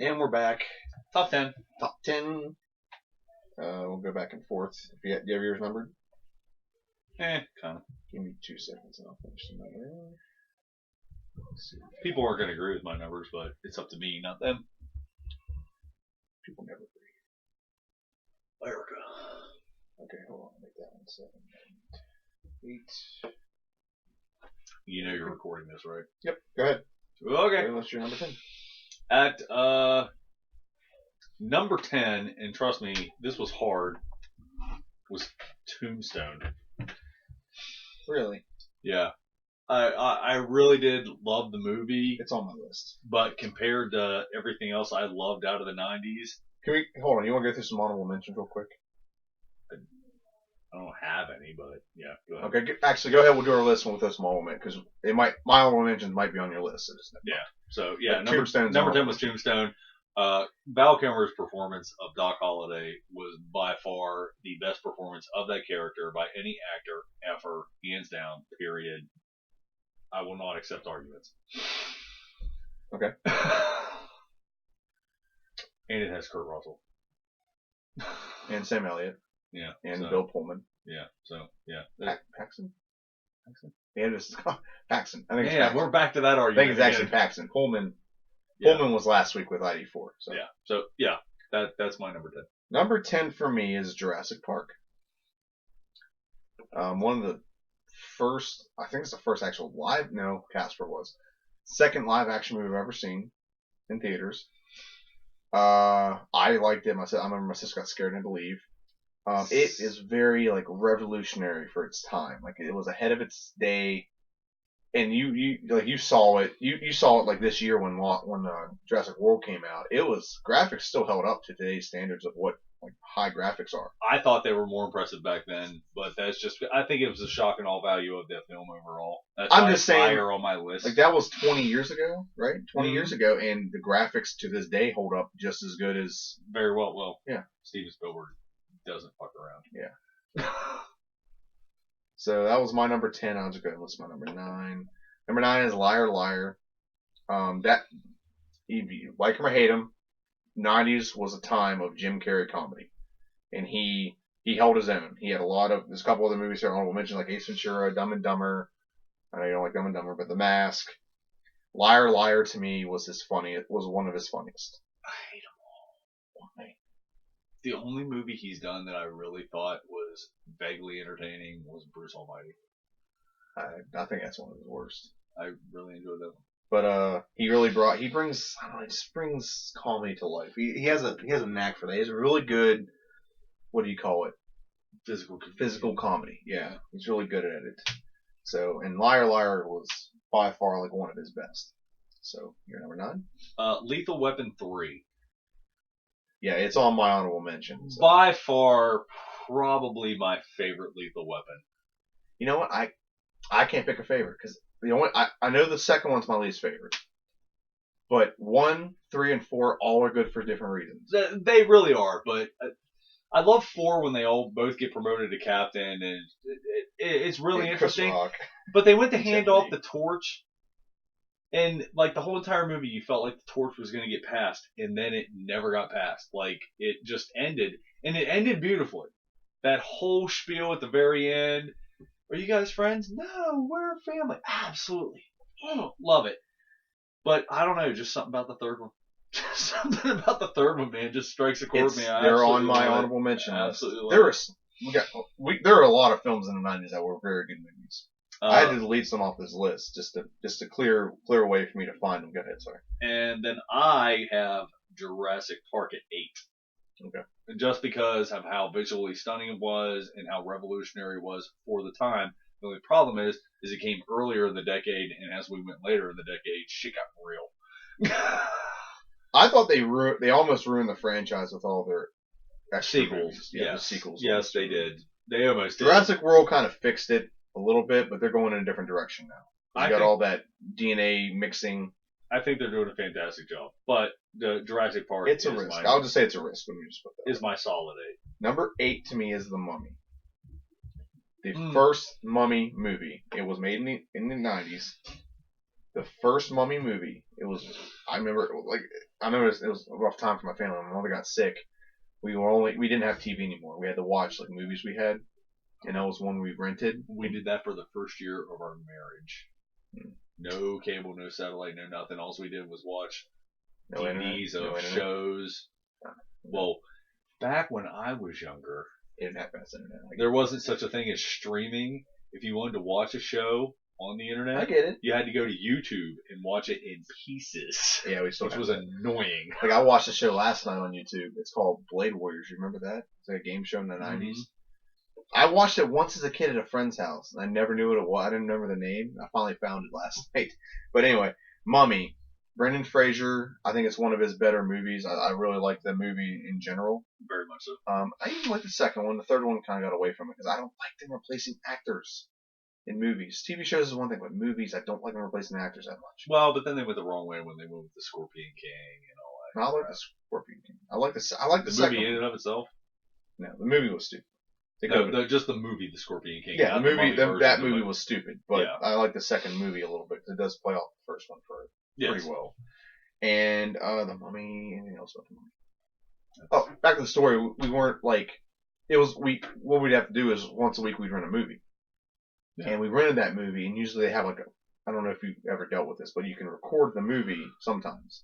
And we're back. Top 10. Top 10. We'll go back and forth. If you have yours numbered? Kind of. Give me 2 seconds and I'll finish the number. Let's see. People aren't going to agree with my numbers, but it's up to me, not them. People never agree. America. Okay, hold on. Make that one 7, 8. You know you're recording this, right? Yep. Go ahead. Okay. What's your number 10? At number 10, and trust me, this was hard, was Tombstone. Really? Yeah. I really did love the movie. It's on my list. But compared to everything else I loved out of the 90s. Can we hold on? You want to go through some honorable mentions real quick? I don't have any, but yeah, go ahead. Okay, actually, go ahead. We'll do our list one with those honorable mentions because it might my honorable mentions might be on your list. So just yeah. So yeah, number 10 was Tombstone. Val Kilmer's performance of Doc Holliday was by far the best performance of that character by any actor ever, hands down. Period. I will not accept arguments. Okay. And it has Kurt Russell. And Sam Elliott. Yeah. And Bill Pullman. Yeah. So yeah. Paxton. Yeah, this is Paxton. I think it's yeah, Paxton. we're back to that I argument. think it's actually Paxton. Pullman was last week with ID4. So. Yeah. So yeah, that's my number 10. Number 10 for me is Jurassic Park. One of the first, I think it's the first actual Casper was. Second live action movie I've ever seen in theaters. I liked it myself. I remember my sister got scared and didn't believe. It is very revolutionary for its time. It was ahead of its day, and you saw it. You saw it this year when Jurassic World came out. It was graphics still held up to today's standards of what high graphics are. I thought they were more impressive back then, but that's just. I think it was the shock and all value of that film overall. That's I'm just saying, higher on my list. That was 20 years ago, right? 20 years ago, and the graphics to this day hold up just as good as. Very well. Well, yeah. Steven Spielberg doesn't fuck around. Yeah. So that was my number 10. I'll just go and list my number 9. Number 9 is Liar Liar. That, you like him or hate him, 90s was a time of Jim Carrey comedy, and he held his own. He had there's a couple other movies here I will mention, like Ace Ventura, Dumb and Dumber. I know you don't like Dumb and Dumber, but The Mask. Liar Liar to me was one of his funniest. I hate them all. Why? The only movie he's done that I really thought was vaguely entertaining was Bruce Almighty. I think that's one of his worst. I really enjoyed that one. But he brings comedy to life. He has a knack for that. He has a really good, what do you call it? Physical comedy. Yeah, he's really good at it. So, and Liar Liar was by far one of his best. So, you're number 9. Lethal Weapon 3. Yeah, it's on my honorable mention. So. By far, probably my favorite Lethal Weapon. You know what? I can't pick a favorite because I know the second one's my least favorite. But 1, 3, and 4 all are good for different reasons. They really are, but I love 4 when they all both get promoted to captain, and it's really interesting. But they went to hand off the torch, and the whole entire movie, you felt like the torch was going to get passed, and then it never got passed. It just ended, and it ended beautifully. That whole spiel at the very end. Are you guys friends? No, we're family. Absolutely. Oh, love it. But I don't know, just something about the third one. Something about the third one, man, just strikes a chord with me. They're on my honorable mention. Absolutely. There are a lot of films in the 90s that were very good movies. I had to delete some off this list just to clear a way for me to find them. Go ahead, sorry. And then I have Jurassic Park at 8. Okay. Just because of how visually stunning it was and how revolutionary it was for the time. The only problem is it came earlier in the decade, and as we went later in the decade, shit got real. I thought they almost ruined the franchise with all their sequels. Yeah, the sequels. Yes, they did. They almost did. Jurassic World kind of fixed it a little bit, but they're going in a different direction now. You got all that DNA mixing. I think they're doing a fantastic job, but the Jurassic Park. It's a risk. I'll just say it's a risk. Let me just put that. Is my solid 8. Number 8 to me is The Mummy. The first Mummy movie. It was made in the 90s. The first Mummy movie. I remember it was a rough time for my family. My mother got sick. We didn't have TV anymore. We had to watch like movies we had, and that was one we rented. We did that for the first year of our marriage. No cable, no satellite, no nothing. All we did was watch DVDs of shows. Well, back when I was younger, there wasn't such a thing as streaming. If you wanted to watch a show on the internet, I get it. You had to go to YouTube and watch it in pieces. Yeah, which was annoying. Like I watched a show last night on YouTube. It's called Blade Warriors. You remember that? It's like a game show in the 90s. I watched it once as a kid at a friend's house, and I never knew what it was. I didn't remember the name. I finally found it last night. But anyway, Mummy. Brendan Fraser, I think it's one of his better movies. I really like the movie in general. Very much so. I even like the second one. The third one kind of got away from it because I don't like them replacing actors in movies. TV shows is one thing, but movies, I don't like them replacing actors that much. Well, but then they went the wrong way when they went with the Scorpion King and all that. I like the Scorpion King. I like the second movie in and of itself. No, the movie was stupid. Just the movie, The Scorpion King. Yeah, the movie. That movie was stupid, but yeah. I like the second movie a little bit because it does play off the first one pretty well. And the Mummy. Anything else about the Mummy? Oh, back to the story. We weren't like what we'd have to do is once a week we'd rent a movie, and we rented that movie. And usually they have like I don't know if you've ever dealt with this, but you can record the movie sometimes,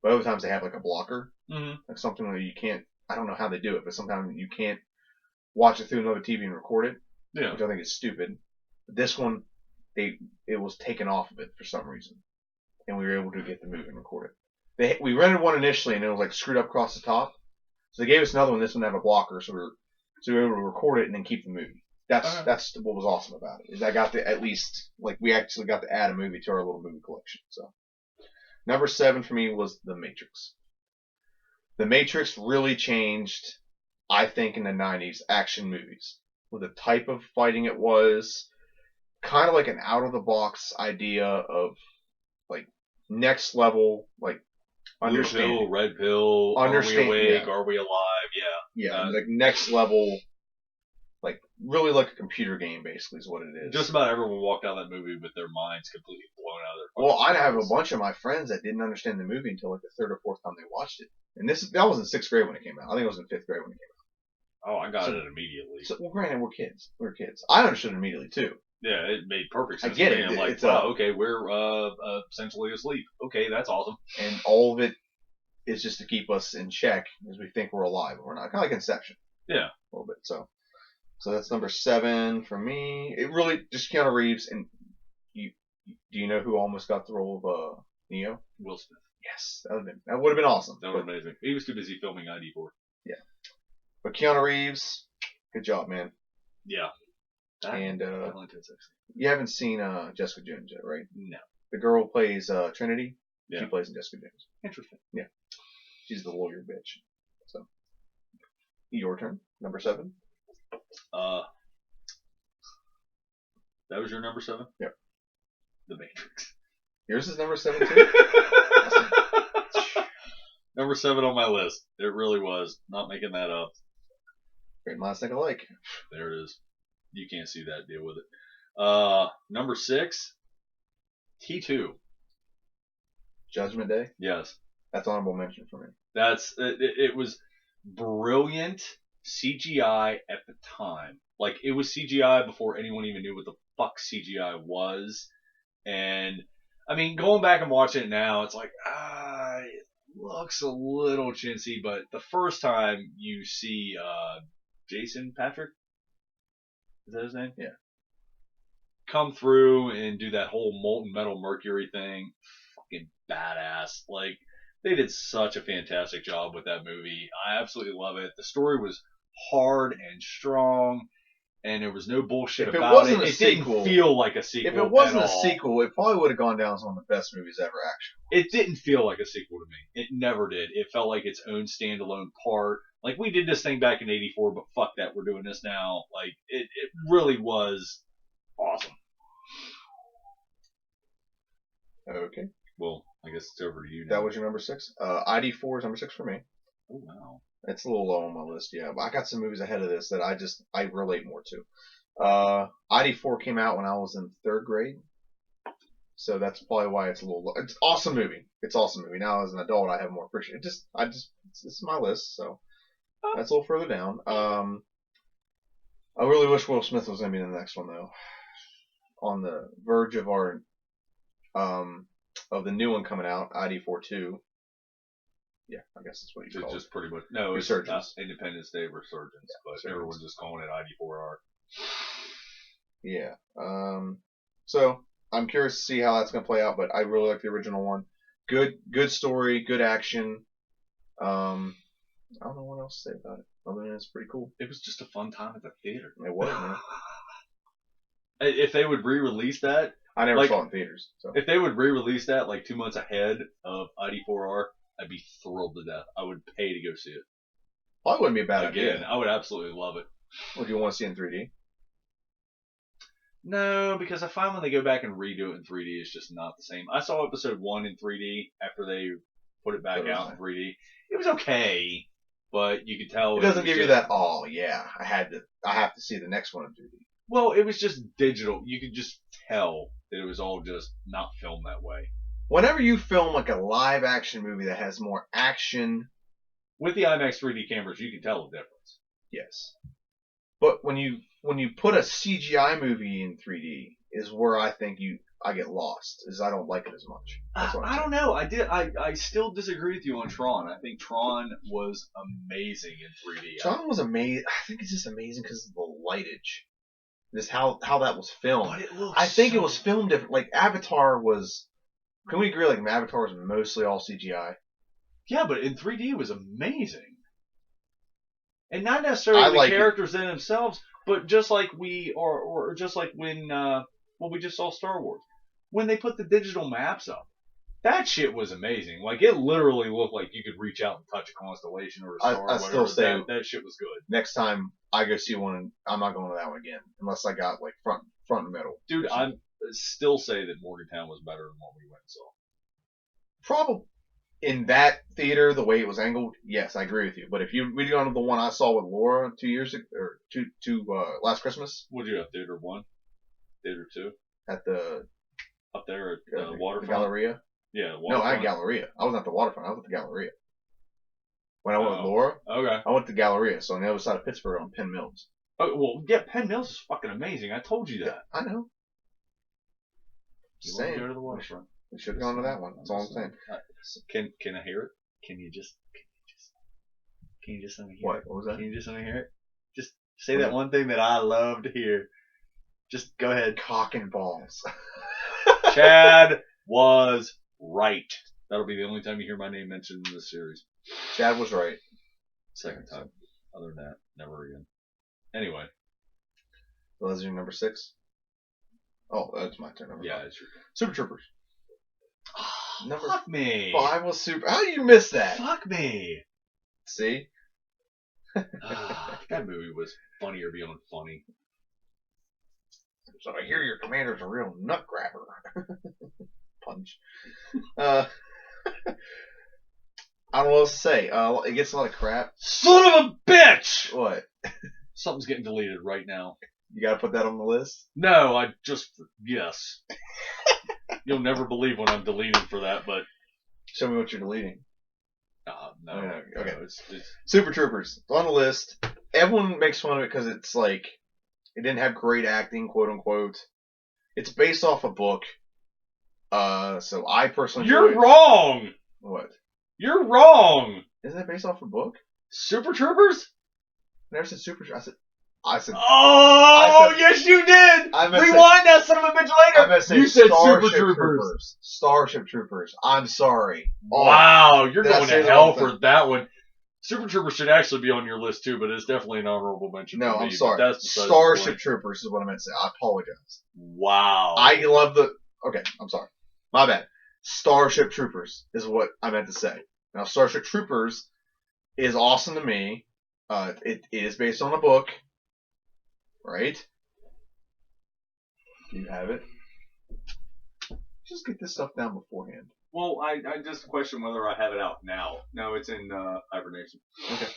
but other times they have like a blocker, like something that you can't. I don't know how they do it, but sometimes you can't watch it through another TV and record it, which I think is stupid. But this one, it was taken off of it for some reason, and we were able to get the movie and record it. We rented one initially, and it was like screwed up across the top, so they gave us another one. This one had a blocker, so we were able to record it and then keep the movie. That's what was awesome about it. Is I got to at least we actually got to add a movie to our little movie collection. So number 7 for me was The Matrix. The Matrix really changed, I think, in the 90s action movies. With the type of fighting it was, kind of like an out-of-the-box idea of, like, next level, like, understanding. Blue pill, red pill, are we awake, are we alive, Yeah, like, next level, like, really like a computer game, basically, is what it is. Just about everyone walked out of that movie with their minds completely blown out of their Well, I have a bunch of my friends that didn't understand the movie until, like, the third or fourth time they watched it. And that was in 6th grade when it came out. I think it was in 5th grade when it came out. Oh, I got it immediately. Well, granted, we're kids. We were kids. I understood it immediately, too. Yeah, it made perfect sense. I get it. I'm like, wow, okay, we're essentially asleep. Okay, that's awesome. And all of it is just to keep us in check as we think we're alive. We're not. Kind of like Inception. Yeah. A little bit. So that's number 7 for me. It really just Keanu Reeves. And do you know who almost got the role of Neo? Will Smith. Yes, that would have been awesome. That would have been amazing. He was too busy filming ID4. Yeah. But Keanu Reeves, good job, man. Yeah. And you haven't seen Jessica Jones yet, right? No. The girl who plays Trinity. Yeah. She plays in Jessica Jones. Interesting. Yeah. She's the lawyer bitch. So, your turn. Number 7. That was your number 7? Yep. The Matrix. Yours is number 7 too? Number 7 on my list. It really was. Not making that up. Great minds think alike. There it is. You can't see that. Deal with it. Number 6. T2. Judgment Day? Yes. That's honorable mention for me. It was brilliant CGI at the time. Like, it was CGI before anyone even knew what the fuck CGI was. And, I mean, going back and watching it now, it's like, it looks a little chintzy, but the first time you see Jason Patrick, is that his name? Yeah. Come through and do that whole molten metal mercury thing, fucking badass. Like, they did such a fantastic job with that movie. I absolutely love it. The story was hard and strong, and there was no bullshit about it. It didn't feel like a sequel. If it wasn't a sequel, it probably would have gone down as one of the best movies ever, actually. It didn't feel like a sequel to me. It never did. It felt like its own standalone part. Like, we did this thing back in '84, but fuck that, we're doing this now. Like, it really was awesome. Okay. Well, I guess it's over to you now. That was your number 6? ID4 is number 6 for me. Oh, wow. It's a little low on my list, yeah. But I got some movies ahead of this that I relate more to. ID4 came out when I was in 3rd grade. So that's probably why it's a little. It's an awesome movie. It's an awesome movie. Now as an adult, I have more appreciation. It's my list. So that's a little further down. I really wish Will Smith was gonna be in the next one though. On the verge of our of the new one coming out, ID4 2. Yeah, I guess that's what you call it. Just pretty much no. Resurgence. It's Independence Day Resurgence, but everyone's just calling it ID4R. Yeah. So I'm curious to see how that's gonna play out, but I really like the original one. Good story, good action. I don't know what else to say about it. Other than it's pretty cool. It was just a fun time at the theater. It was, man. If they would re-release that, I never saw it in theaters. So. If they would re-release that like 2 months ahead of ID4R, I'd be thrilled to death. I would pay to go see it. Probably wouldn't be a bad idea. I would absolutely love it. Would you want to see it in 3D? No, because I find when they go back and redo it in 3D, it's just not the same. I saw episode 1 in 3D after they put it back out in 3D. It was okay, but you could tell it doesn't give you that. Oh yeah, I have to see the next one in 3D. Well, it was just digital. You could just tell that it was all just not filmed that way. Whenever you film like a live action movie that has more action, with the IMAX 3D cameras, you can tell the difference. Yes, but when you put a CGI movie in 3D is where I think I get lost. Is I don't like it as much. I don't know. I still disagree with you on Tron. I think Tron was amazing in 3D. Tron was amazing. I think it's just amazing because of the lightage. Just how that was filmed. But it looks I think it was filmed different. Like Avatar was. Can we agree? Like Avatar was mostly all CGI. Yeah, but in 3D it was amazing, and not necessarily the characters in themselves, but just like or just like when we just saw Star Wars, when they put the digital maps up, that shit was amazing. Like it literally looked like you could reach out and touch a constellation or a star. I still say that shit was good. Next time I go see one, I'm not going to that one again unless I got like front and middle. Dude, I still say that Morgantown was better than what we went and saw. Probably in that theater, the way it was angled, yes, I agree with you. But if we'd gone to the one I saw with Laura 2 years ago, or last Christmas. What did you have? Theater 1, Theater 2, at the up there at the waterfront. The Galleria. Yeah, no, I had Galleria. I wasn't at the waterfront. I was at the Galleria. When I went with Laura, okay, I went to Galleria, so on the other side of Pittsburgh on Penn Mills. Oh well, yeah, Penn Mills is fucking amazing. I told you that. Yeah, I know. You want to go to the waterfront? We should have gone to that one. That's all I'm saying. Can I hear it? Can you just let me hear what? it? What was that? Can you just let me hear it? Just say that one thing that I love to hear. Just go ahead. Cock and balls. Chad was right. That'll be the only time you hear my name mentioned in this series. Chad was right. Second time. Other than that, never again. Anyway. So that's your number 6? Oh, that's my turn. Yeah, it's your turn. Super Troopers. Number fuck me. 5 was Super. How do you miss that? Fuck me. See? That movie was funnier beyond funny. So I hear your commander's a real nut grabber. Punch. I don't know what else to say. It gets a lot of crap. Son of a bitch! What? Something's getting deleted right now. You gotta put that on the list? No, yes. You'll never believe when I'm deleting for that, but... Show me what you're deleting. No. Okay. No, it's... Super Troopers. It's on the list. Everyone makes fun of it because it's like... It didn't have great acting, quote unquote. It's based off a book. So I personally... You're wrong! What? You're wrong! Isn't it based off a book? Super Troopers? I never said Super Troopers. Yes, you did! Rewind that son of a bitch later! You said Super Troopers. Starship Troopers. I'm sorry. Wow, you're going to hell for that one. Super Troopers should actually be on your list too, but it's definitely an honorable mention. No, for me, I'm sorry. That's Starship Troopers is what I meant to say. I apologize. Wow. I love the... Okay, I'm sorry. My bad. Starship Troopers is what I meant to say. Now, Starship Troopers is awesome to me. It is based on a book. Right? Do you have it? Just get this stuff down beforehand. Well, I just question whether I have it out now. No, it's in hibernation. Okay.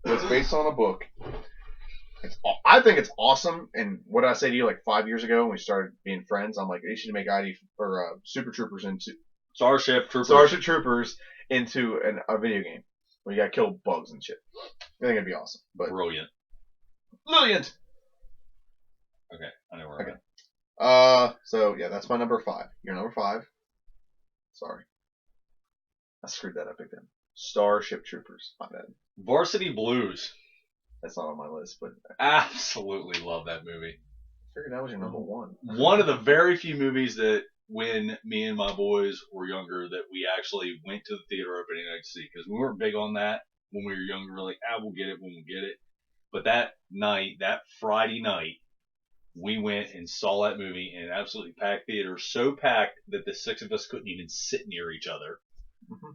So it's based on a book. I think it's awesome. And what did I say to you like 5 years ago when we started being friends? I'm like, they should make ID or Super Troopers into Starship Troopers into a video game where you got to kill bugs and shit. I think it'd be awesome. But Brilliant. Okay, I know where I'm at. So yeah, that's my number 5. Your number 5. Sorry, I screwed that up again. Starship Troopers. My bad. Varsity Blues. That's not on my list, but absolutely love that movie. I figured that was your number 1. One of the very few movies that when me and my boys were younger that we actually went to the theater opening night to see, because we weren't big on that when we were younger. We were like, we'll get it when we get it. But that night, that Friday night, we went and saw that movie in an absolutely packed theater, so packed that the 6 of us couldn't even sit near each other. Mm-hmm.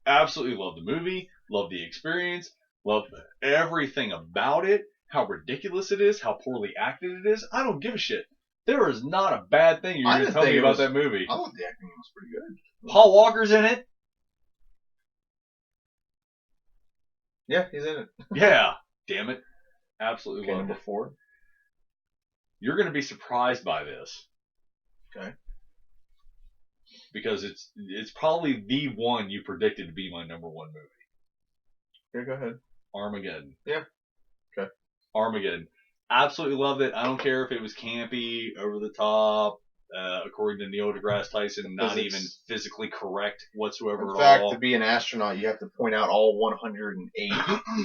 Absolutely loved the movie, loved the experience, loved everything about it, how ridiculous it is, how poorly acted it is. I don't give a shit. There is not a bad thing you're going to tell me about that movie. I thought the acting was pretty good. Paul Walker's in it. Yeah, he's in it. Yeah, damn it. Absolutely loved it. Number 4. You're going to be surprised by this. Okay. Because it's probably the one you predicted to be my number 1 movie. Okay, go ahead. Armageddon. Yeah. Okay. Armageddon. Absolutely loved it. I don't care if it was campy, over the top, according to Neil deGrasse Tyson, not even physically correct whatsoever. In fact, to be an astronaut, you have to point out all 108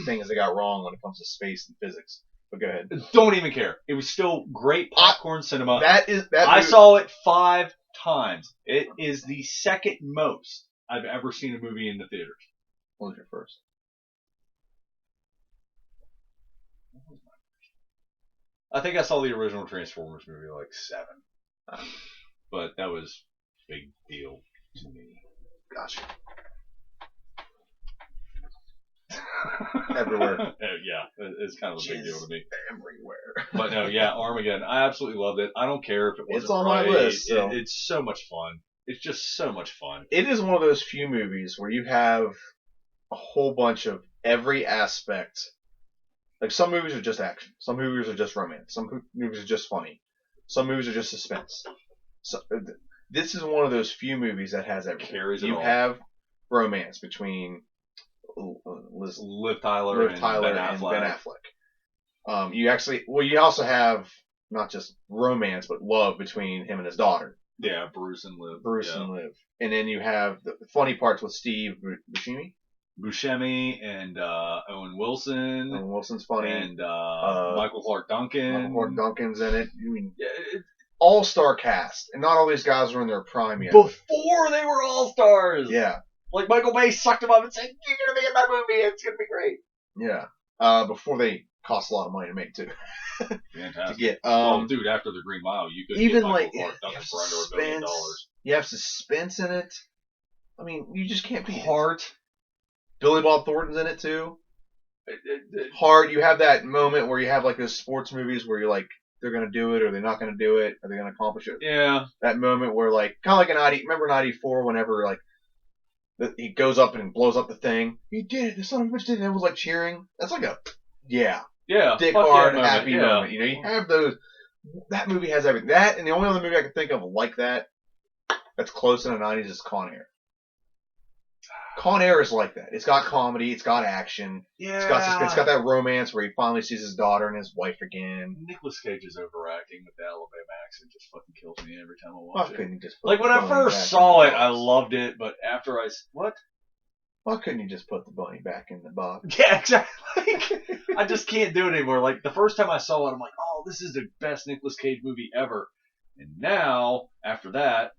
things they got wrong when it comes to space and physics. But go ahead. Don't even care. It was still great popcorn cinema. I saw it 5 times. It is the second most I've ever seen a movie in the theaters. What was your first? I think I saw the original Transformers movie like 7. But that was a big deal to me. Gotcha. Everywhere. Yeah, it's kind of a big deal to me. Everywhere. But no, yeah, Armageddon. I absolutely loved it. I don't care if it wasn't It's on my list. So. It's so much fun. It's just so much fun. It is one of those few movies where you have a whole bunch of every aspect. Like some movies are just action. Some movies are just romance. Some movies are just funny. Some movies are just suspense. So, this is one of those few movies that has everything. You have romance between Liv Tyler and Ben Affleck. You also have not just romance, but love between him and his daughter. Yeah, Bruce and Liv. And then you have the funny parts with Steve Buscemi and Owen Wilson. Owen Wilson's funny. And Michael Clark Duncan. Michael Clark Duncan's in it. I mean, all-star cast. And not all these guys were in their prime yet. Before they were all-stars. Yeah. Like Michael Bay sucked them up and said, "You're going to be in my movie. It's going to be great." Yeah. Before they cost a lot of money to make, too. Fantastic. To get, dude, after the Green Mile, you could even get like Clark Duncan for under $1 billion. You have suspense in it. I mean, you just can't beat Heart. Billy Bob Thornton's in it too. Heart. You have that moment where you have like those sports movies where you're like, they're gonna do it or they're not gonna do it. Are they gonna accomplish it? Yeah. That moment where like, kind of like remember in '94 whenever like he goes up and blows up the thing. He did it. The son of a bitch did it. It was like cheering. That's like a dick hard happy moment. You know, you have those. That movie has everything. That and the only other movie I can think of like that that's close in the '90s is Con Air. Con Air is like that. It's got comedy. It's got action. Yeah. It's got that romance where he finally sees his daughter and his wife again. Nicolas Cage is overacting with the Alabama accent. Just fucking kills me every time I watch it. Couldn't you just like when I first saw it, I loved it, but after what? Why couldn't you just put the bunny back in the box? Yeah, exactly. I just can't do it anymore. Like the first time I saw it, I'm like, oh, this is the best Nicolas Cage movie ever. And now, after that,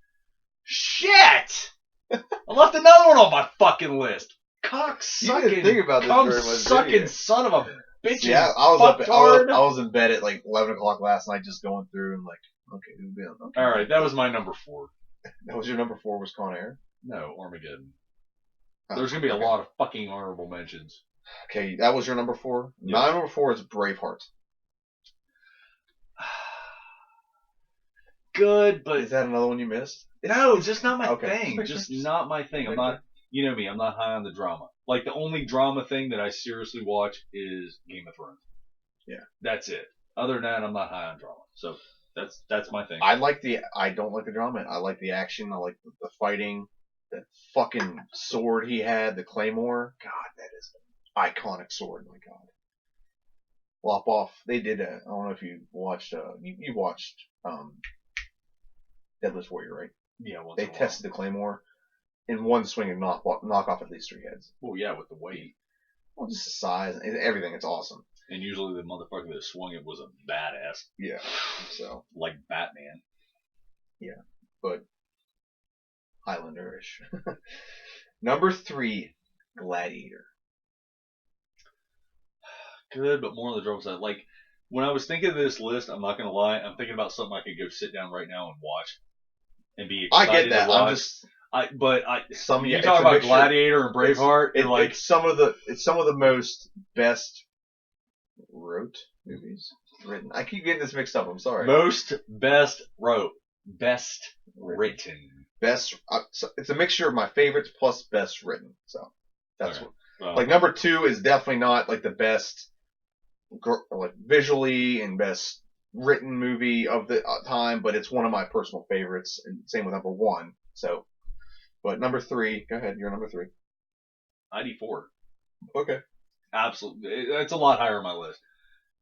shit! I left another one on my fucking list. Cock-sucking, cum-sucking son of a bitch. Yeah, I was in bed at like 11 o'clock last night just going through and like, okay, who's been? Okay. All right, that was my number 4. That was your number 4 was Con Air? No, Armageddon. There's going to be a lot of fucking honorable mentions. Okay, that was your number 4? Yep. My number 4 is Braveheart. Good, but... Is that another one you missed? No, just not my thing. Just not my thing. I'm not, you know me, I'm not high on the drama. Like, the only drama thing that I seriously watch is Game of Thrones. Yeah. That's it. Other than that, I'm not high on drama. So that's my thing. I don't like the drama. I like the action. I like the fighting. That fucking sword he had, the claymore. God, that is an iconic sword. My God. Lop off. They did I don't know if you watched. You watched Deadliest Warrior, right? Yeah. Once They in a while. tested the claymore in one swing and knock off at least 3 heads. Well, yeah, with the weight. Well, just the size and everything. It's awesome. And usually the motherfucker that swung it was a badass. Yeah. So. Like Batman. Yeah, but Highlander-ish. Number 3, Gladiator. Good, but more on the drama side. Like, when I was thinking of this list, I'm not gonna lie, I'm thinking about something I could go sit down right now and watch, and be excited I get that. to watch. I'm just you talk about Gladiator and Braveheart, it's some of the most best wrote movies written. I keep getting this mixed up. I'm sorry. Most best written. So it's a mixture of my favorites plus best written. So that's Okay. what. Like number 2 is definitely not like the best, like visually and best written movie of the time, but it's one of my personal favorites. And same with number 1. So, but number 3, go ahead. You're number 3. ID4. Okay. Absolutely, it's a lot higher on my list.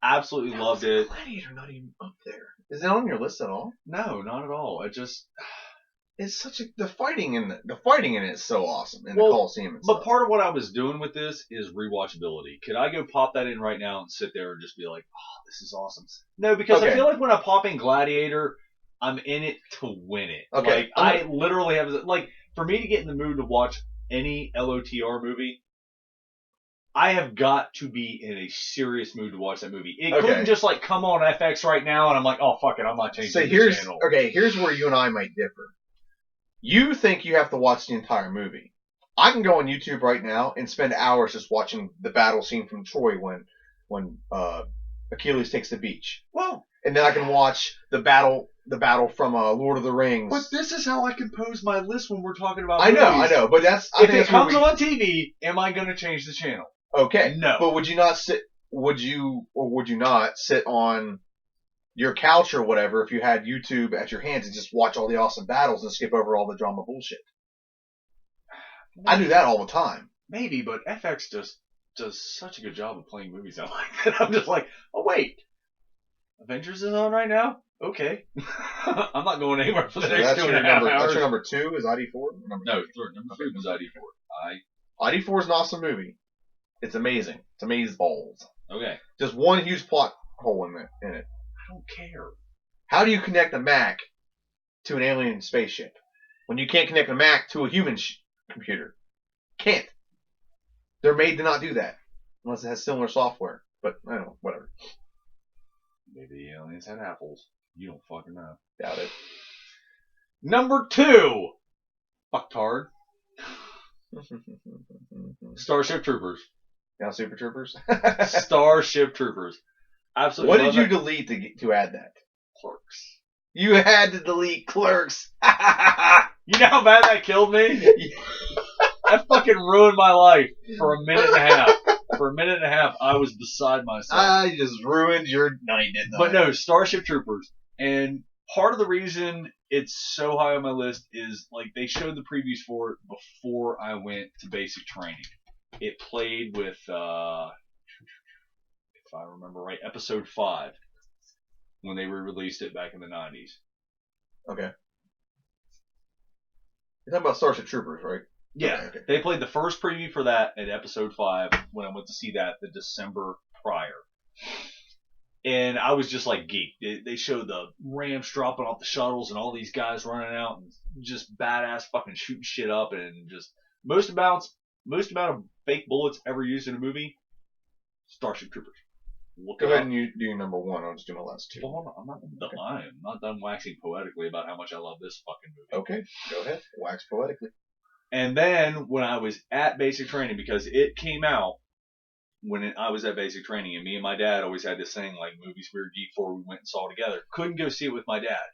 Absolutely loved it. Gladiator not even up there. Is it on your list at all? No, not at all. It's such the fighting in it is so awesome in the Coliseum. And but stuff. part of what I was doing with this is rewatchability. Could I go pop that in right now and sit there and just be like, "Oh, this is awesome"? No, because I feel like when I pop in Gladiator, I'm in it to win it. Okay, like I literally have like for me to get in the mood to watch any LOTR movie, I have got to be in a serious mood to watch that movie. It couldn't just like come on FX right now and I'm like, oh fuck it, I'm not changing the channel. Here's where you and I might differ. You think you have to watch the entire movie. I can go on YouTube right now and spend hours just watching the battle scene from Troy when Achilles takes the beach. Well, and then I can watch the battle from Lord of the Rings. But this is how I compose my list when we're talking about movies. I know, but if it comes on TV, am I going to change the channel? Okay. No. But would you not sit on your couch or whatever if you had YouTube at your hands and just watch all the awesome battles and skip over all the drama bullshit? Maybe. I do that all the time. Maybe, but FX just does such a good job of playing movies I like that I'm just like, oh wait, Avengers is on right now? Okay. I'm not going anywhere for the next 2.5 hours. That's your number 2 is ID4? No, number 2 is ID4. ID4 is an awesome movie. It's amazing. It's amazeballs. Okay. Just one huge plot hole in it. I don't care. How do you connect a Mac to an alien spaceship when you can't connect a Mac to a human computer? Can't. They're made to not do that unless it has similar software. But I don't know. Whatever. Maybe the aliens had apples. You don't fucking know. Doubt it. Number 2. Fucktard. Starship Troopers. Now Super Troopers? Starship Troopers. Absolutely. What did you delete to add that? Clerks. You had to delete Clerks. You know how bad that killed me? That fucking ruined my life for a minute and a half. For a minute and a half, I was beside myself. I just ruined your night, didn't I? But no, Starship Troopers. And part of the reason it's so high on my list is like they showed the previews for it before I went to basic training. It played with, if I remember right, episode 5 when they re-released it back in the 90s. Okay. You're talking about Starship Troopers, right? Yeah. Okay. They played the first preview for that at episode 5 when I went to see that the December prior. And I was just like geeked. They showed the ramps dropping off the shuttles and all these guys running out and just badass fucking shooting shit up and just most amount of fake bullets ever used in a movie. Starship Troopers. Go ahead and you do your number 1. I'll just do my last 2. Well, I'm not done. Okay. I am not done waxing poetically about how much I love this fucking movie. Okay, go ahead. Wax poetically. And then when I was at basic training, because it came out when I was at basic training, and me and my dad always had this thing like movies we were geeked for, we went and saw together. Couldn't go see it with my dad,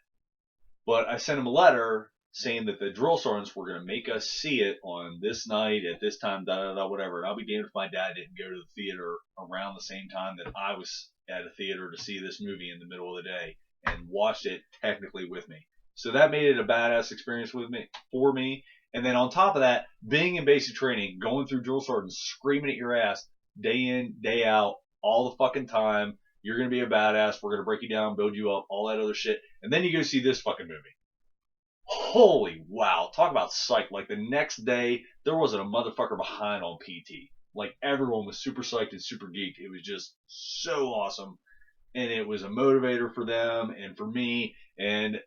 but I sent him a letter saying that the drill sergeants were going to make us see it on this night at this time, whatever. And I'll be damned if my dad didn't go to the theater around the same time that I was at a theater to see this movie in the middle of the day and watched it technically with me. So that made it a badass experience for me. And then on top of that, being in basic training, going through drill sergeants, screaming at your ass day in, day out, all the fucking time. You're going to be a badass. We're going to break you down, build you up, all that other shit. And then you go see this fucking movie. Holy wow. Talk about psych. Like the next day, there wasn't a motherfucker behind on PT. Like everyone was super psyched and super geeked. It was just so awesome. And it was a motivator for them and for me. And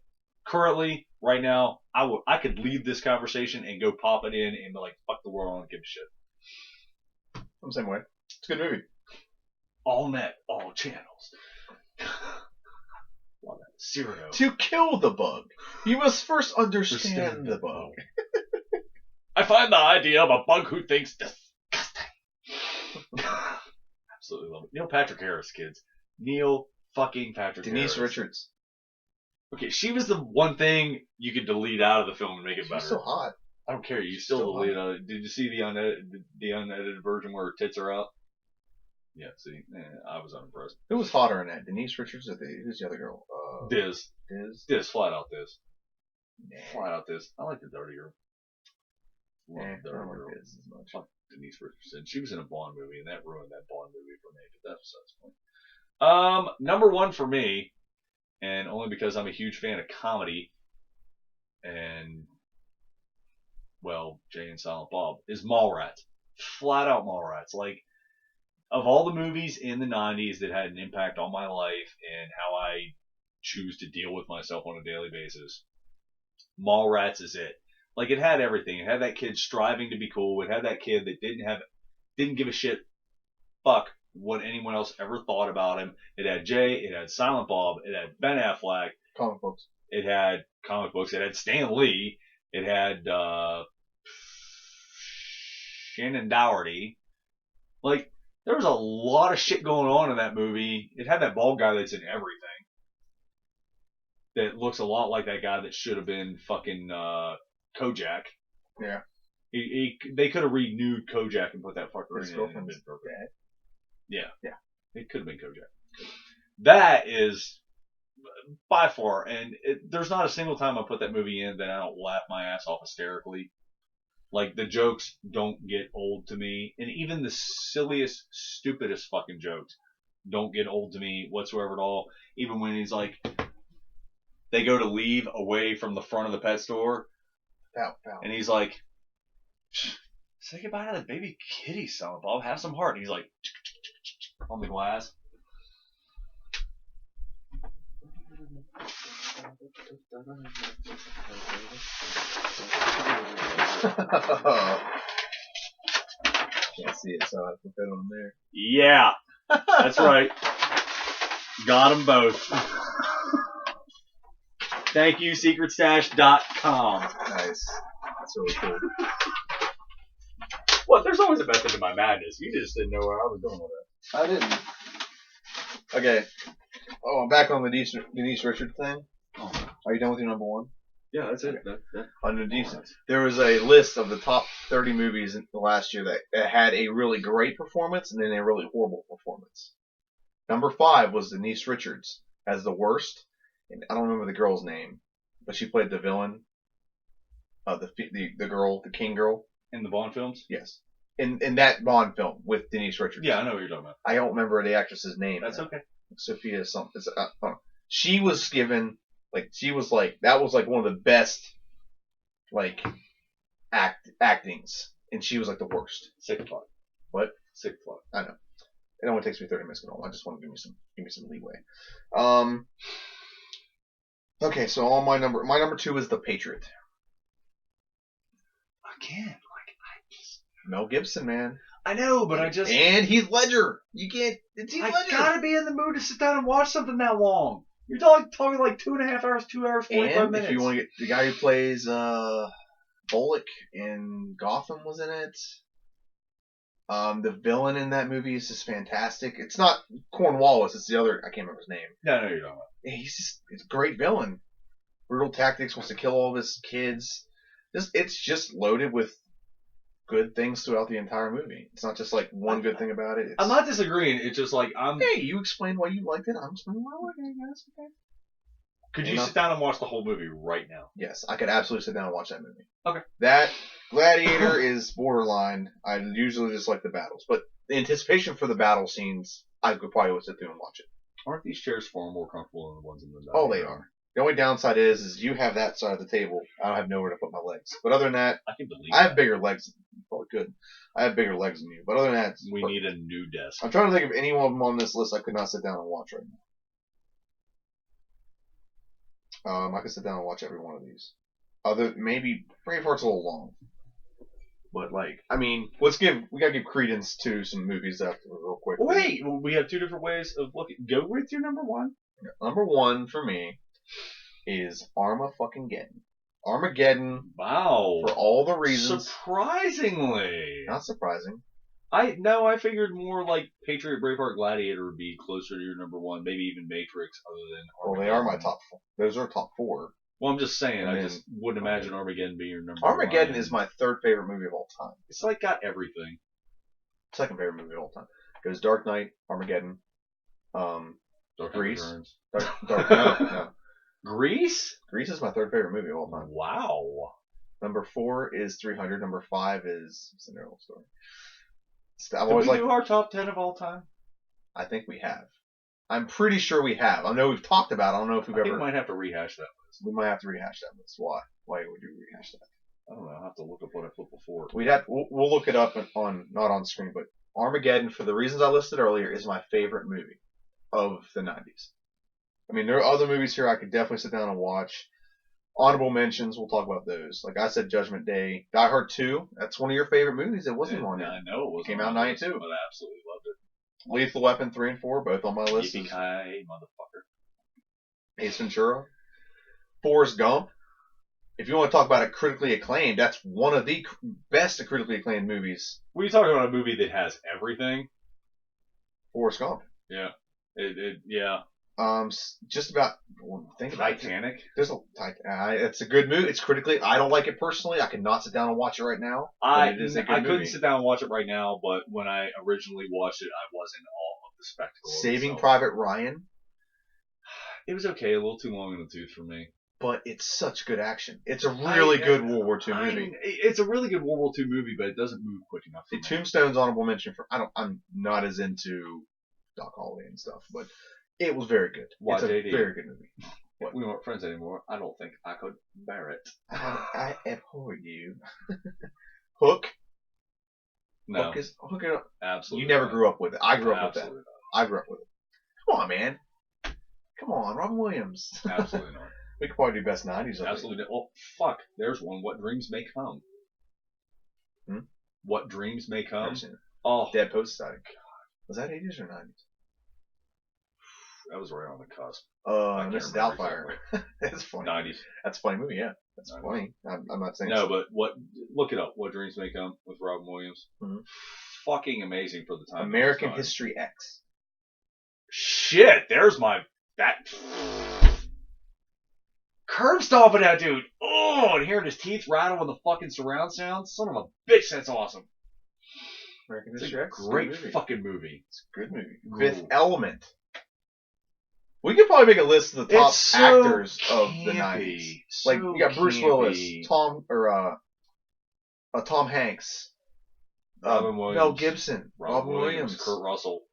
currently, right now, I could leave this conversation and go pop it in and be like, fuck the world, I don't give a shit. I'm the same way. It's a good movie. All net, all channels. Love that. Cyrano. To kill the bug, you must first understand the bug. I find the idea of a bug who thinks disgusting. Absolutely love it. Neil Patrick Harris, kids. Neil fucking Patrick Harris. Denise Richards. Okay, she was the one thing you could delete out of the film and make it better. She's so hot. I don't care. You still delete it. Did you see the unedited version where her tits are out? Yeah, see, I was unimpressed. Who was hotter in that? Denise Richards or who's the other girl? Diz. Diz, flat out Diz. Nah. Flat out Diz. I like the dirty girl. I don't like Diz as much. Fuck Denise Richardson. She was in a Bond movie, and that ruined that Bond movie for me. But that's besides the point. Number one for me, and only because I'm a huge fan of comedy, and well, Jay and Silent Bob, is Mallrats. Flat out Mallrats. Like, of all the movies in the 90s that had an impact on my life and how I choose to deal with myself on a daily basis, Mallrats is it. Like, it had everything. It had that kid striving to be cool. It had that kid that didn't give a shit fuck what anyone else ever thought about him. It had Jay. It had Silent Bob. It had Ben Affleck. Comic books. It had comic books. It had Stan Lee. It had Shannon Doherty. Like, there was a lot of shit going on in that movie. It had that bald guy that's in everything. That looks a lot like that guy that should have been fucking Kojak. Yeah. They could have renewed Kojak and put that fucker His in. girlfriend was dead. Yeah. Yeah. It could have been Kojak. That is by far, and there's not a single time I put that movie in that I don't laugh my ass off hysterically. Like, the jokes don't get old to me, and even the silliest, stupidest fucking jokes don't get old to me whatsoever at all. Even when he's like, they go to leave away from the front of the pet store, and he's like, say goodbye to the baby kitty, son, Bob. Have some heart. And he's like, on the glass. Can't see it, so I put that on there. Yeah, that's right. Got them both. Thank you, secretstash.com. Nice. That's really cool. What? There's always a method to my madness. You just didn't know where I was going with it. I didn't. Okay. Oh, I'm back on the Denise Richards thing. Oh. Are you done with your number one? Yeah, that's it. Okay. On Denise, there was a list of the top 30 movies in the last year that had a really great performance and then a really horrible performance. Number 5 was Denise Richards as the worst. And I don't remember the girl's name, but she played the villain. The girl, the King girl. In the Bond films? Yes. In that Bond film with Denise Richards. Yeah, I know what you're talking about. I don't remember the actress's name. That's okay. Sophia something. She was given, that was like one of the best, actings. And she was like the worst. 6 o'clock. What? 6 o'clock. I know. It only takes me 30 minutes to go home. I just want to give me some leeway. Okay, so on my number 2 is The Patriot. Again, Mel Gibson, man. I know, but and Heath Ledger. You can't. It's Heath Ledger. I gotta be in the mood to sit down and watch something that long. You're talking like 2.5 hours, 2 hours, 45 minutes. If you want to get the guy who plays Bullock in Gotham was in it. The villain in that movie is just fantastic. It's not Cornwallis. It's the other. I can't remember his name. No, you're talking about. He's a great villain. Brutal tactics. Wants to kill all of his kids. It's just loaded with good things throughout the entire movie. It's not just like one good thing about it. I'm not disagreeing. It's just like Hey, you explained why you liked it. I'm explaining why I like it, guys. Okay. Could you sit down and watch the whole movie right now? Yes, I could absolutely sit down and watch that movie. Okay. That Gladiator is borderline. I usually just like the battles, but the anticipation for the battle scenes, I could probably sit through and watch it. Aren't these chairs far more comfortable than the ones in the Oh, they are. The only downside is you have that side of the table. I don't have nowhere to put my legs. But other than that, I have bigger legs. Probably good. I have bigger legs than you. But other than that, we need a new desk. I'm trying to think of any one of them on this list I could not sit down and watch right now. I could sit down and watch every one of these. Maybe Braveheart's a little long. But like, I mean, we gotta give credence to some movies after real quick. Wait, we have two different ways of looking. Go with your number one. Number one for me is Armageddon. Armageddon. Wow. For all the reasons. Surprisingly. Not surprising. I figured more like Patriot, Braveheart, Gladiator would be closer to your number one, maybe even Matrix, other than Armageddon. Well, they are my top four. Those are top four. Well, I'm just saying, I just wouldn't imagine Armageddon being your number one. Armageddon is my third favorite movie of all time. It's like got everything. Second favorite movie of all time. It goes Dark Knight, Armageddon, Grease. No. Grease? Grease is my third favorite movie of all time. Wow. Number 4 is 300. Number 5 is Cinderella Story. Did we do our top 10 of all time? I think we have. I'm pretty sure we have. I know we've talked about it. I don't know if we've ever. We might have to rehash that list. We might have to rehash that list. Why? Why would you rehash that? I don't know. I'll have to look up what I put before. We'll look it up not on screen, but Armageddon, for the reasons I listed earlier, is my favorite movie of the 90s. I mean, there are other movies here I could definitely sit down and watch. Honorable mentions, we'll talk about those. Like I said, Judgment Day. Die Hard 2, that's one of your favorite movies. It wasn't on here. I know it was. It came out in 92. But I absolutely loved it. Lethal Weapon 3 and 4, both on my list. Yippee-ki, motherfucker. Ace Ventura. Forrest Gump. If you want to talk about it critically acclaimed, that's one of the best critically acclaimed movies. When you talk about a movie that has everything, Forrest Gump. Yeah. Yeah. Just about think about Titanic. It's a good movie. It's critically. I don't like it personally. I cannot sit down and watch it right now. I couldn't sit down and watch it right now, but when I originally watched it, I was in awe of the spectacle. Saving Private Ryan. It was okay. A little too long in the tooth for me. But it's such good action. It's a really good World War II movie. It's a really good World War II movie, but it doesn't move quick enough. The Tombstone's honorable mention for. I'm not as into Doc Holliday and stuff, but it was very good. It's a very good movie. What? We weren't friends anymore. I don't think I could bear it. I abhor you. Hook. No. Hook it up. Absolutely. You never grew up with it. I grew up with that. Not. I grew up with it. Come on, man. Come on, Robin Williams. Absolutely not. We could probably do best 90s. Absolutely. Oh, fuck. There's one. What Dreams May Come. What Dreams May Come. Oh. Dead Post Society. Was that 80s or 90s? That was right on the cusp. Mrs. Doubtfire. That's funny. 90s. That's a funny movie, yeah. That's 90s. Funny. I'm not saying no, but look it up. What Dreams May Come with Robin Williams. Mm-hmm. Fucking amazing for the time. American History X. Shit, there's that curb stomping that dude. Oh, and hearing his teeth rattle with the fucking surround sound. Son of a bitch, that's awesome. American History X. Great fucking movie. It's a good movie. Fifth Element. We could probably make a list of the top actors of the 90s. Like, you got Bruce Willis, Tom Hanks, Robin Williams, Mel Gibson, Robin Williams, Kurt Russell.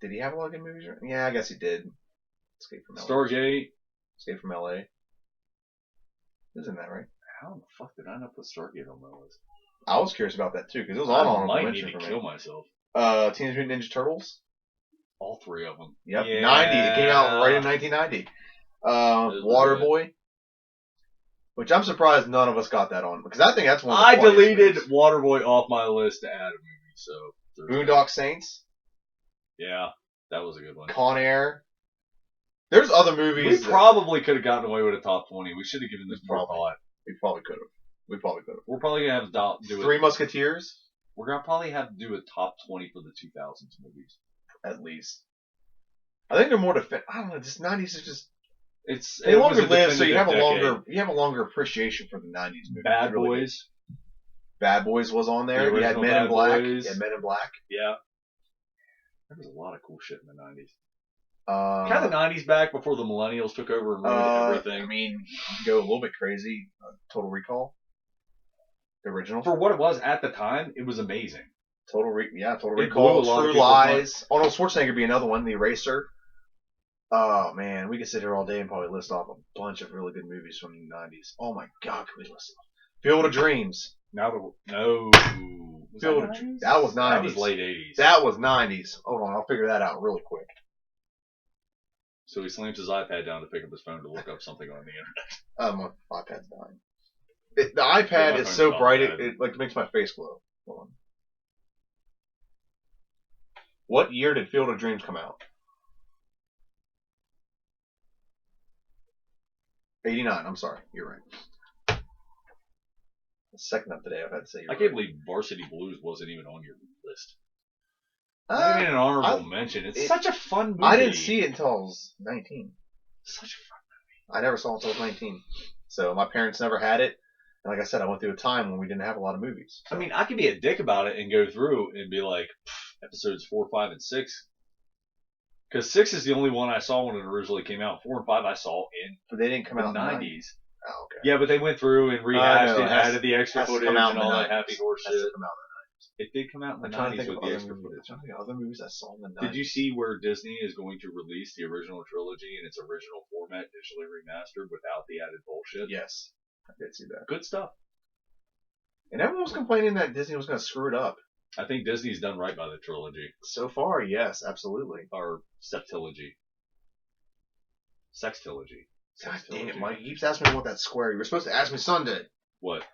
Did he have a lot of good movies? Yeah, I guess he did. Escape from LA. Stargate. Escape from LA. Isn't that right? How the fuck did I not put Stargate on my list? I was curious about that too, because it was on honorable mention for me. I might need to kill myself. Teenage Mutant Ninja Turtles. All three of them. Yep, yeah. 90. It came out right in 1990. Waterboy. Which I'm surprised none of us got that on, because I think that's one of the I deleted movies. Waterboy off my list to add a movie, so. Boondock Saints. Yeah, that was a good one. Con Air. There's other movies. We probably could have gotten away with a top 20. We should have given this more thought. We probably could have. We're probably going to have to do Three Musketeers. We're going to probably have to do a top 20 for the 2000s movies. At least. I think they're more I don't know, this 90s is just they longer live, so you have a longer appreciation for the 90s movies. Bad Boys. Bad Boys was on there. You had Men in Black. You had Men in Black. Yeah. There was a lot of cool shit in the 90s. Kind of the 90s back before the millennials took over and ruined everything. I mean, go a little bit crazy. Total Recall. The original. For what it was at the time, it was amazing. Total Recall. True Lies. Arnold Schwarzenegger would be another one. The Eraser. Oh, man. We could sit here all day and probably list off a bunch of really good movies from the 90s. Oh, my God. Could we list them? Field of Dreams. No. Field of Dreams. That was 90s. That was late 80s. That was 90s. Hold on. I'll figure that out really quick. So he slams his iPad down to pick up his phone to look up something on the internet. My iPad's dying. The iPad is so bright, it like makes my face glow. Hold on. What year did Field of Dreams come out? 89. I'm sorry. You're right. The second up today, I've had to say. I can't believe Varsity Blues wasn't even on your list. Not even an honorable mention. It's such a fun movie. I didn't see it until I was 19. Such a fun movie. I never saw it until I was 19. So my parents never had it. And like I said, I went through a time when we didn't have a lot of movies. So. I mean, I could be a dick about it and go through and be like, episodes 4, 5, and 6. Because 6 is the only one I saw when it originally came out. 4 and 5 I saw in but they didn't come out in the 90s. Oh, okay. Yeah, but they went through and rehashed it, added the extra footage and all that happy horse shit. It did come out in the 90s with the extra footage. I'm trying to think of other movies I saw in the 90s. Did you see where Disney is going to release the original trilogy in its original format, digitally remastered, without the added bullshit? Yes, I did see that. Good stuff. And everyone was complaining that Disney was going to screw it up. I think Disney's done right by the trilogy. So far, yes, absolutely. Or septilogy. Sextilogy. God damn it, Mike. You keep asking me about that square. You were supposed to ask me Sunday. What?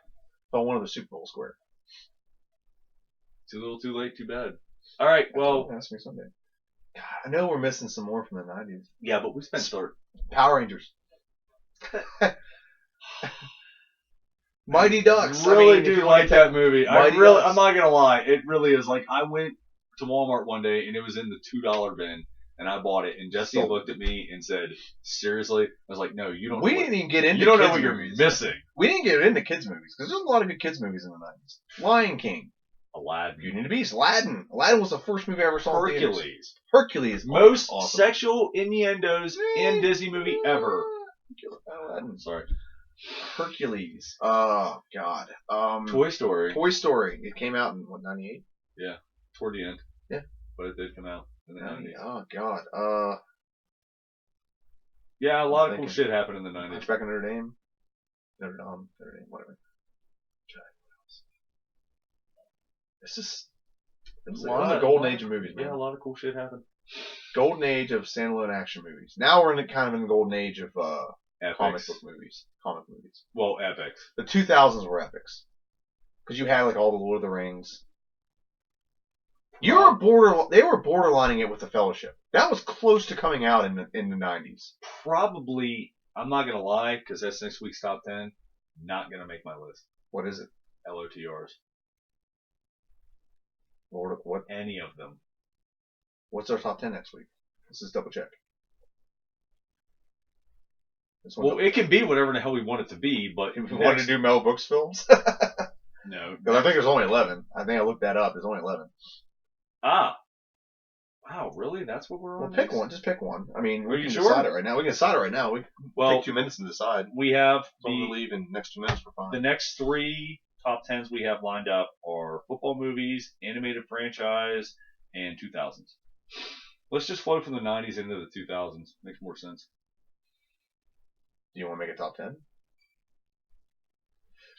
About one of the Super Bowl square. Too little, too late, too bad. All right, well. Ask me Sunday. God, I know we're missing some more from the 90s. Yeah, but we spent Power Rangers. Mighty Ducks. Really do like that movie. I'm not gonna lie. It really is. Like, I went to Walmart one day and it was in the $2 bin, and I bought it. And Jesse looked at me and said, "Seriously?" I was like, "No, you don't." We didn't even get into. You don't know what you're missing. We didn't get into kids movies because there's a lot of good kids movies in the 90s. Lion King, Aladdin, Beauty and the Beast, Aladdin. Aladdin was the first movie I ever saw. Hercules. Most awesome. Sexual innuendos in Disney movie ever. Aladdin. Sorry. Hercules. Oh God. Toy Story. It came out in what, 98? Yeah, toward the end. Yeah, but it did come out in the 90s. Oh God. Yeah, a lot of cool shit happened in the 90s. Back in Notre Dame, whatever. This was a golden age of movies, man. Yeah, a lot of cool shit happened. Golden age of standalone action movies. Now we're kind of in the golden age of comic book movies. Well, epics. The 2000s were epics. Because you had like all the Lord of the Rings. They were borderlining it with the Fellowship. That was close to coming out in the 90s. Probably, I'm not going to lie, because that's next week's top 10. Not going to make my list. What is it? LOTRs. Lord of what? Any of them. What's our top 10 next week? Let's just double check. Well, it can be whatever the hell we want it to be, but if we want to do Mel Brooks films? No. Because I think there's only 11. I think I looked that up. There's only 11. Ah. Wow, really? That's what we're on? Well, pick one. Just pick one. I mean, we can sure? decide it right now. We can decide it right now. We can take 2 minutes to decide. We have we'll leave in the next 2 minutes for fun. The next 3 top 10s we have lined up are football movies, animated franchise, and 2000s. Let's just flow from the 90s into the 2000s. Makes more sense. Do you want to make a top 10?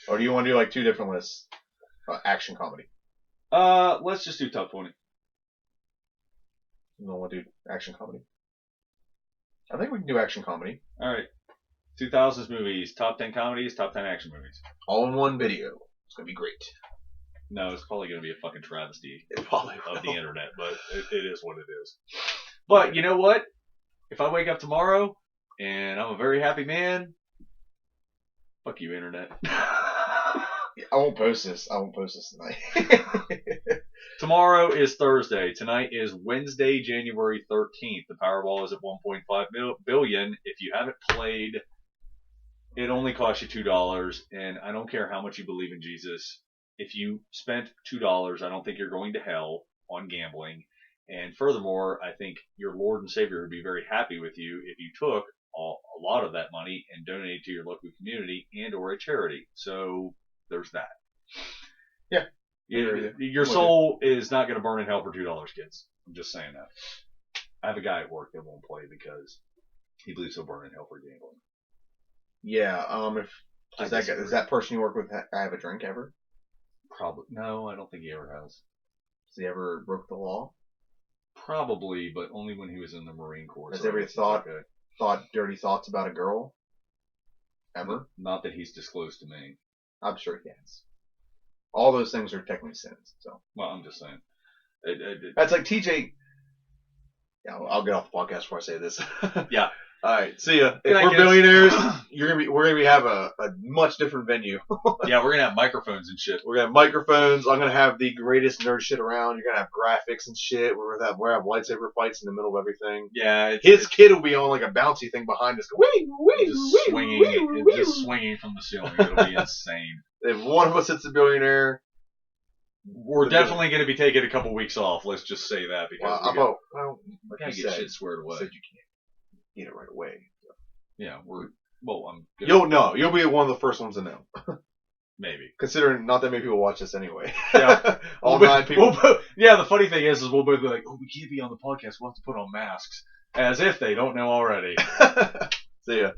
Or do you want to do like 2 different lists? Action comedy. Let's just do top 20. You don't want to do action comedy? I think we can do action comedy. Alright. 2000s movies, top 10 comedies, top 10 action movies. All in one video. It's going to be great. No, it's probably going to be a fucking travesty of the internet, but it is what it is. But you know what? If I wake up tomorrow and I'm a very happy man, fuck you, internet. I won't post this tonight. Tomorrow is Thursday. Tonight is Wednesday, January 13th. The Powerball is at 1.5 billion. If you haven't played, it only costs you $2, and I don't care how much you believe in Jesus. if you spent $2, I don't think you're going to hell on gambling. And furthermore, I think your Lord and Savior would be very happy with you if you took a lot of that money and donated to your local community and or a charity. So there's that. Yeah. Your soul is not going to burn in hell for $2, kids. I'm just saying that. I have a guy at work that won't play because he believes he'll burn in hell for gambling. Yeah. Does that person you work with have a drink ever? Probably. No, I don't think he ever has. Has he ever broke the law? Probably, but only when he was in the Marine Corps. Has he ever thought dirty thoughts about a girl? Ever? Not that he's disclosed to me. I'm sure he has. All those things are technically sins. So. Well, I'm just saying. That's like TJ. Yeah, I'll get off the podcast before I say this. Yeah. All right. See ya. If we're billionaires, we're gonna have a much different venue. Yeah, we're gonna have microphones and shit. We're gonna have microphones. I'm gonna have the greatest nerd shit around. You're gonna have graphics and shit. We're gonna have lightsaber fights in the middle of everything. Yeah. His kid will be on like a bouncy thing behind us. Just swinging from the ceiling. It'll be insane. If one of us hits a billionaire, we're definitely going to be taking a couple weeks off. Let's just say that because we gotta get shit squared away. Said you can't get it right away. So. Yeah, I'm. You'll be one of the first ones to know. Maybe. Considering not that many people watch this anyway. Yeah. All 9 people. The funny thing is we'll both be like, oh, we can't be on the podcast. We'll have to put on masks, as if they don't know already. See ya.